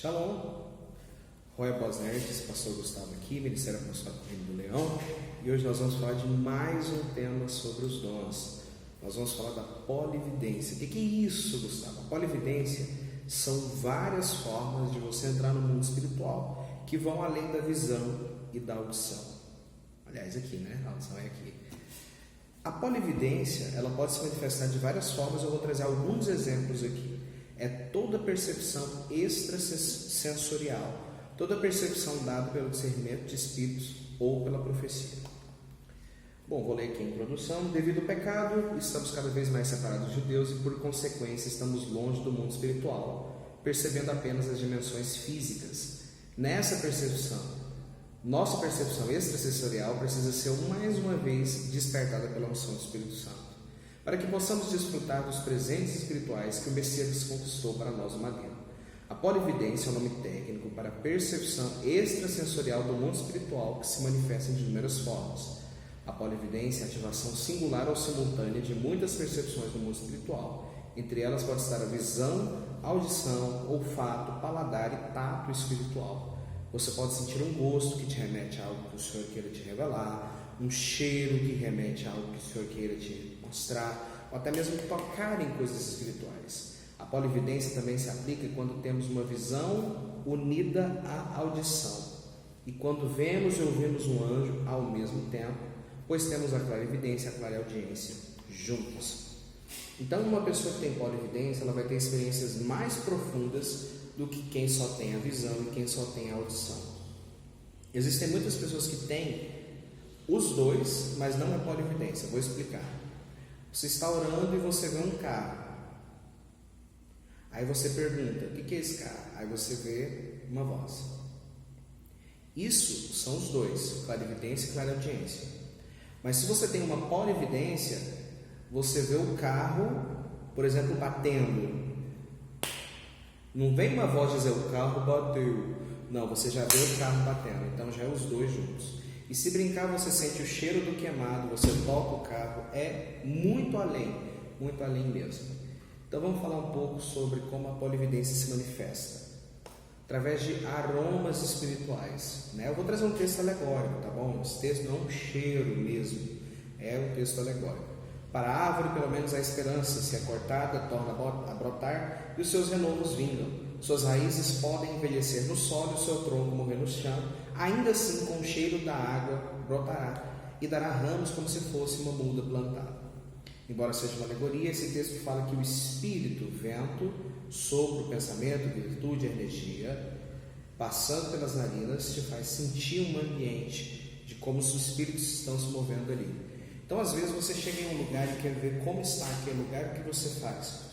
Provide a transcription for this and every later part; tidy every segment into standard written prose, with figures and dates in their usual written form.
Shalom, Royal Bosnertes, pastor Gustavo aqui, Ministério Apostólico Reino do Leão, e hoje nós vamos falar de mais um tema sobre os dons. Nós vamos falar da polividência. O que é isso, Gustavo? A polividência são várias formas de você entrar no mundo espiritual que vão além da visão e da audição. Aliás, aqui, né? A audição é aqui. A polividência, ela pode se manifestar de várias formas, eu vou trazer alguns exemplos aqui. É toda percepção extrasensorial, toda percepção dada pelo discernimento de espíritos ou pela profecia. Bom, vou ler aqui a introdução. Devido ao pecado, estamos cada vez mais separados de Deus e, por consequência, estamos longe do mundo espiritual, percebendo apenas as dimensões físicas. Nessa percepção, nossa percepção extrasensorial precisa ser mais uma vez despertada pela unção do Espírito Santo, para que possamos desfrutar dos presentes espirituais que o Messias conquistou para nós no madeiro. A polividência é um nome técnico para a percepção extrasensorial do mundo espiritual que se manifesta de inúmeras formas. A polividência é a ativação singular ou simultânea de muitas percepções do mundo espiritual. Entre elas pode estar a visão, audição, olfato, paladar e tato espiritual. Você pode sentir um gosto que te remete a algo que o Senhor queira te revelar, um cheiro que remete a algo que o Senhor queira te mostrar, ou até mesmo tocar em coisas espirituais. A polividência também se aplica quando temos uma visão unida à audição, e quando vemos e ouvimos um anjo ao mesmo tempo, pois temos a clarividência e a clareaudiência juntas. Então, uma pessoa que tem polividência, ela vai ter experiências mais profundas do que quem só tem a visão e quem só tem a audição. Existem muitas pessoas que têm os dois, mas não é polividência. Vou explicar. Você está orando e você vê um carro. Aí você pergunta, o que é esse carro? Aí você vê uma voz. Isso são os dois, clarividência e clareaudiência. Mas se você tem uma polividência, você vê o carro, por exemplo, batendo. Não vem uma voz dizer o carro bateu. Não, você já vê o carro batendo. Então já é os dois juntos. E se brincar, você sente o cheiro do queimado, você toca o carro, é muito além mesmo. Então vamos falar um pouco sobre como a polividência se manifesta. Através de aromas espirituais, né? Eu vou trazer um texto alegórico, tá bom? Esse texto não é um cheiro mesmo, é um texto alegórico. Para a árvore, pelo menos a esperança, se é cortada, torna a brotar e os seus renovos vingam. Suas raízes podem envelhecer no solo e o seu tronco morrer no chão. Ainda assim, com o cheiro da água, brotará e dará ramos como se fosse uma muda plantada. Embora seja uma alegoria, esse texto fala que o espírito, vento, sopro, pensamento, virtude, energia, passando pelas narinas, te faz sentir um ambiente de como os espíritos estão se movendo ali. Então, às vezes, você chega em um lugar e quer ver como está aquele lugar, o que você faz?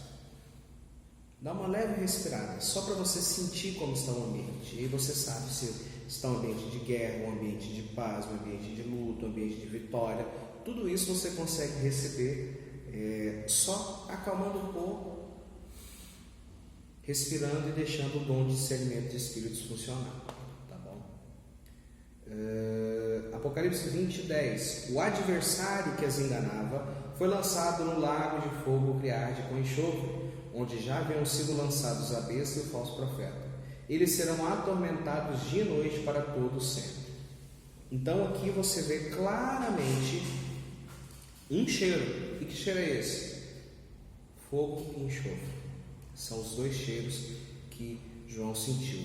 Dá uma leve respirada, só para você sentir como está o ambiente. E aí você sabe se está um ambiente de guerra, um ambiente de paz, um ambiente de luta, um ambiente de vitória. Tudo isso você consegue receber só acalmando um pouco, respirando e deixando o dom de discernimento de espíritos funcionar. Tá bom? Apocalipse 20:10. O adversário que as enganava foi lançado no lago de fogo que arde com enxofre, onde já haviam sido lançados a besta e o falso profeta. Eles serão atormentados dia e noite para todo sempre. Então aqui você vê claramente um cheiro. E que cheiro é esse? Fogo e enxofre. São os dois cheiros que João sentiu.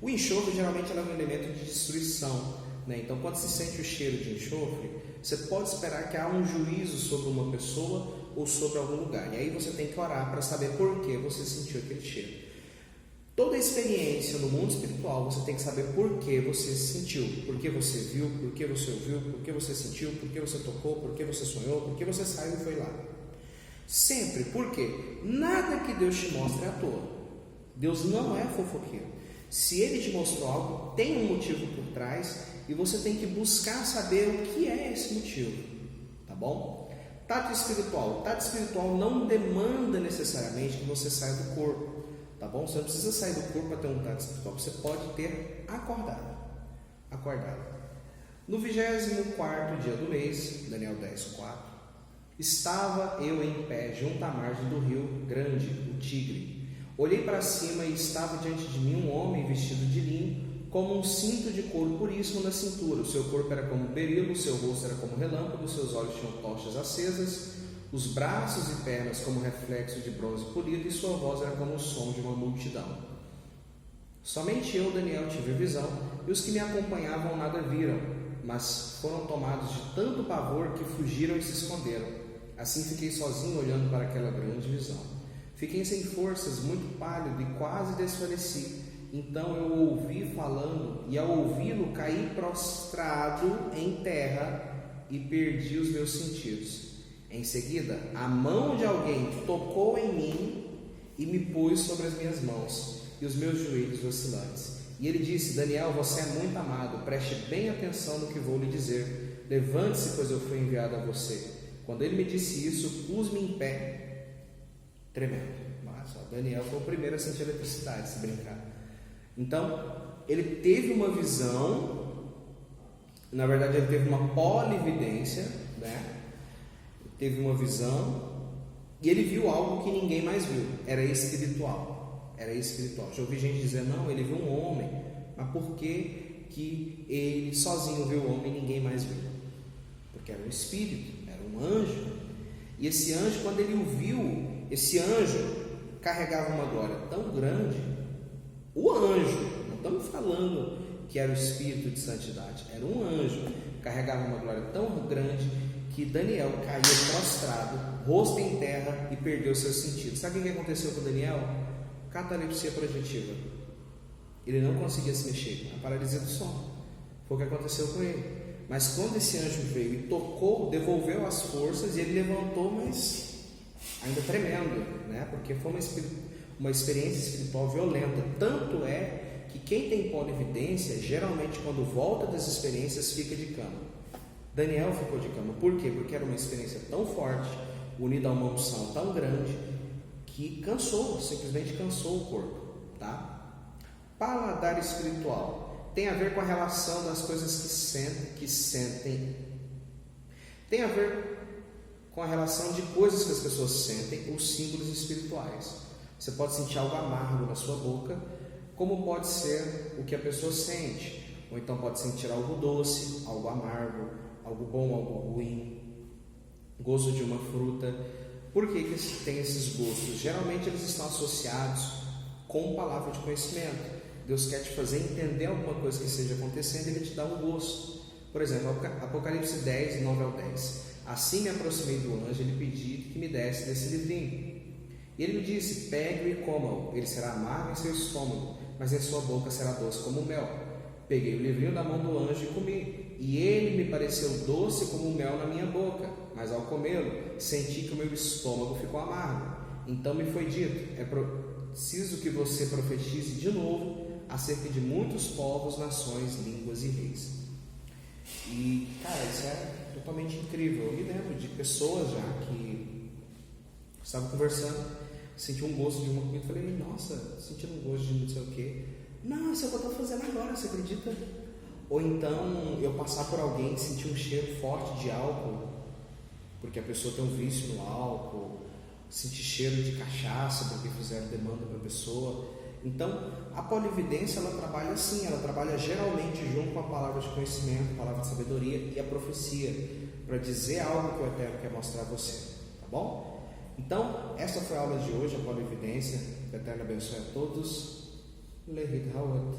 O enxofre geralmente é um elemento de destruição, né? Então quando se sente o cheiro de enxofre, você pode esperar que há um juízo sobre uma pessoa ou sobre algum lugar. E aí você tem que orar para saber por que você sentiu aquele cheiro. Toda experiência no mundo espiritual, você tem que saber por que você sentiu, por que você viu, por que você ouviu, por que você sentiu, por que você tocou, por que você sonhou, por que você saiu e foi lá. Sempre, por quê? Nada que Deus te mostre é à toa. Deus não é fofoqueiro. Se Ele te mostrou algo, tem um motivo por trás e você tem que buscar saber o que é esse motivo, tá bom? Tato espiritual. O tato espiritual não demanda necessariamente que você saia do corpo, tá bom? Você não precisa sair do corpo para ter um tato espiritual. Você pode ter acordado. No 24º dia do mês, Daniel 10:4, estava eu em pé junto à margem do rio grande, o Tigre, Olhei para cima e estava diante de mim um homem vestido de linho, como um cinto de couro puríssimo na cintura. O seu corpo era como berilo, o seu rosto era como relâmpago, os seus olhos tinham tochas acesas, os braços e pernas como reflexo de bronze polido, e sua voz era como o som de uma multidão. Somente eu, Daniel, tive a visão, e os que me acompanhavam nada viram, mas foram tomados de tanto pavor que fugiram e se esconderam. Assim fiquei sozinho olhando para aquela grande visão. Fiquei sem forças, muito pálido e quase desfaleci. Então eu o ouvi falando, e ao ouvi-lo caí prostrado em terra e perdi os meus sentidos. Em seguida, a mão de alguém tocou em mim e me pôs sobre as minhas mãos e os meus joelhos vacilantes. E ele disse: Daniel, você é muito amado, preste bem atenção no que vou lhe dizer. Levante-se, pois eu fui enviado a você. Quando ele me disse isso, pus-me em pé, tremendo. Mas Daniel foi o primeiro a sentir eletricidade, se brincar. Então, ele teve uma visão, na verdade ele teve uma polividência, né? Teve uma visão e ele viu algo que ninguém mais viu, era espiritual. Já ouvi gente dizer, não, ele viu um homem, mas por que ele sozinho viu o homem e ninguém mais viu? Porque era um espírito, era um anjo, e esse anjo, quando ele o viu, esse anjo carregava uma glória tão grande. O anjo, não estamos falando que era o espírito de santidade, era um anjo, carregava uma glória tão grande que Daniel caía prostrado, rosto em terra e perdeu seus sentidos. Sabe o que aconteceu com Daniel? Catalepsia projetiva. Ele não conseguia se mexer, a paralisia do sono. Foi o que aconteceu com ele. Mas quando esse anjo veio e tocou, devolveu as forças e ele levantou, mas ainda tremendo, né? Porque foi uma experiência espiritual violenta. Tanto é que quem tem polividência, geralmente quando volta das experiências, fica de cama. Daniel ficou de cama. Por quê? Porque era uma experiência tão forte, unida a uma unção tão grande, que cansou, simplesmente cansou o corpo, tá? Paladar espiritual tem a ver com a relação das coisas que sentem. Tem a ver com a relação de coisas que as pessoas sentem, os símbolos espirituais. Você pode sentir algo amargo na sua boca, como pode ser o que a pessoa sente, ou então pode sentir algo doce, algo amargo, algo bom, algo ruim, gosto de uma fruta. Por que tem esses gostos? Geralmente eles estão associados com palavra de conhecimento. Deus quer te fazer entender alguma coisa que esteja acontecendo e Ele te dá um gosto. Por exemplo, Apocalipse 10, 9 ao 10. Assim me aproximei do anjo e lhe pedi que me desse desse livrinho. E ele me disse: pegue-o e coma-o, ele será amargo em seu estômago, mas em sua boca será doce como mel. Peguei o livrinho da mão do anjo e comi, e ele me pareceu doce como mel na minha boca, mas ao comê-lo, senti que o meu estômago ficou amargo. Então me foi dito: é preciso que você profetize de novo acerca de muitos povos, nações, línguas e reis. E, cara, isso é totalmente incrível. Eu me lembro de pessoas já que estavam conversando, senti um gosto de uma comida, falei: nossa, sentindo um gosto de não sei o que. Não, isso é o que eu estou fazendo agora, você acredita? Ou então eu passar por alguém e sentir um cheiro forte de álcool, porque a pessoa tem um vício no álcool, sentir cheiro de cachaça porque fizeram demanda para a pessoa. Então a polividência, ela trabalha assim, ela trabalha geralmente junto com a palavra de conhecimento, a palavra de sabedoria e a profecia, para dizer algo que o Eterno quer mostrar a você, tá bom? Então, essa foi a aula de hoje, a polividência. Que o Eterno abençoe a todos. Lehit Hawat.